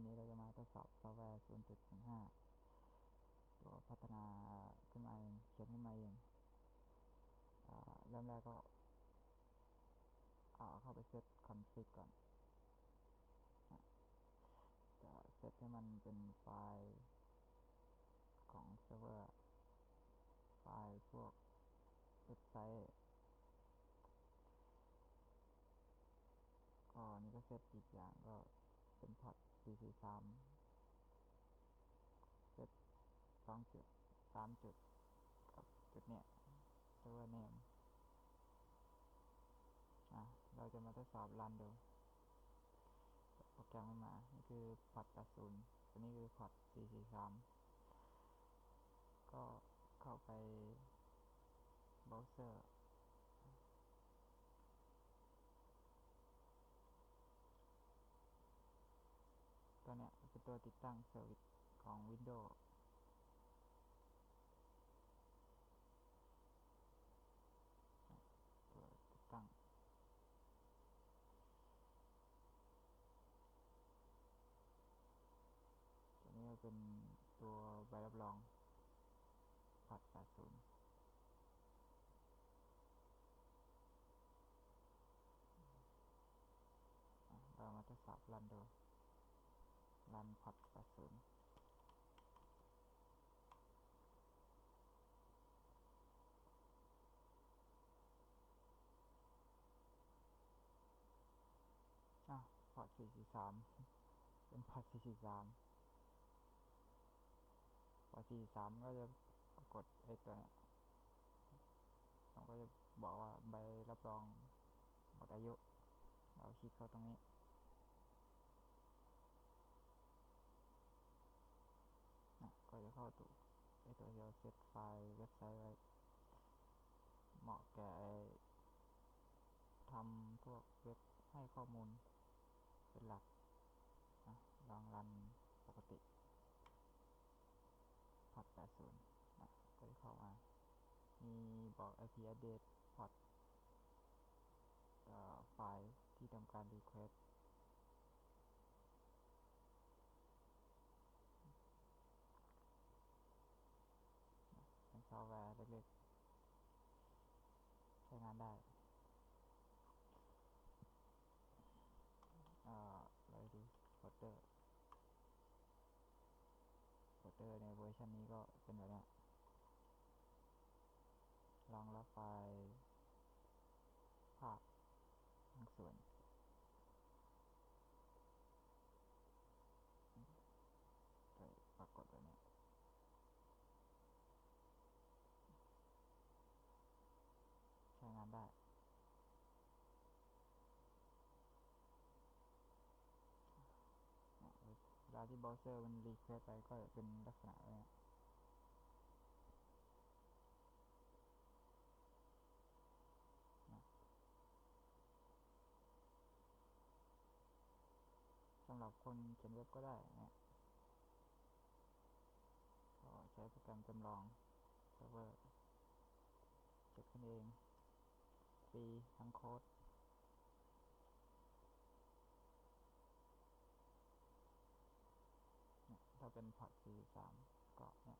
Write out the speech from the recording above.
วันนี้เราจะมาทดสอบซอฟต์แวร์ 0.15 ตัวพัฒนาขึ้นมาเองเขียนขึ้นมาเองเริ่มแรกก็เข้าไปเซตคอนฟิกก่อนจะเซตให้มันเป็นไฟล์ของเซิร์ฟเวอร์ไฟล์พวกเว็บไซต์ก็นี่ก็เซตอีกอย่างก็เป็นพอร์ต 443 เซต2 จุด 3 จุดกับจุดเนี้ยเซิร์ฟเวอร์เนมเราจะมาทดสอบรันดูโปรแกรมขึ้นมานี่คือพอร์ต 80 ตัวนี้คือพอร์ต 443 ก็เข้าไปเบราว์เซอร์ตัวเนี้ยเป็นตัวติดตั้งเซอร์วิสของ Windows ตัวติดตั้งตัวนี้เป็นตัวใบรับรองพอร์ต 80 เรามาทดสอบรันดูรันพอร์ต 80พอร์ต 443 เป็นพอร์ต 443 พอร์ต 443 ก็จะกดไอ้ตัวนี้เราก็จะบอกว่าใบรับรองหมดอายุเราคลิกเข้าตรงนี้ก็จะเข้าตัวไอ้ตัวที่เราเซตไฟล์เว็บไซต์ไว้เหมาะแก่ทำพวกเว็บให้ข้อมูลเป็นหลักลองรันปกติพอร์ต 80 ก็จะเข้ามามีบอก IP address พอร์ตไฟล์ที่ทำการ request เป็นซอฟต์แวร์เล็กๆใช้งานได้เลยดูโฟลเดอร์ในเวอร์ชันนี้ก็เป็นแบบนี้รองรับไฟล์ภาพบางส่วนปรากฏแบบนี้ใช้งานได้เวลาที่เบราว์เซอร์มันรีเควสไปก็เป็นลักษณะนี้สำหรับคนเขียนเว็บก็ได้ก็ใช้โปรแกรมจำลองเซิร์ฟเวอร์เช็คขึ้นเองฟรีทั้งโค้ดถ้าเป็นพอร์ต 43 ก็เนี่ย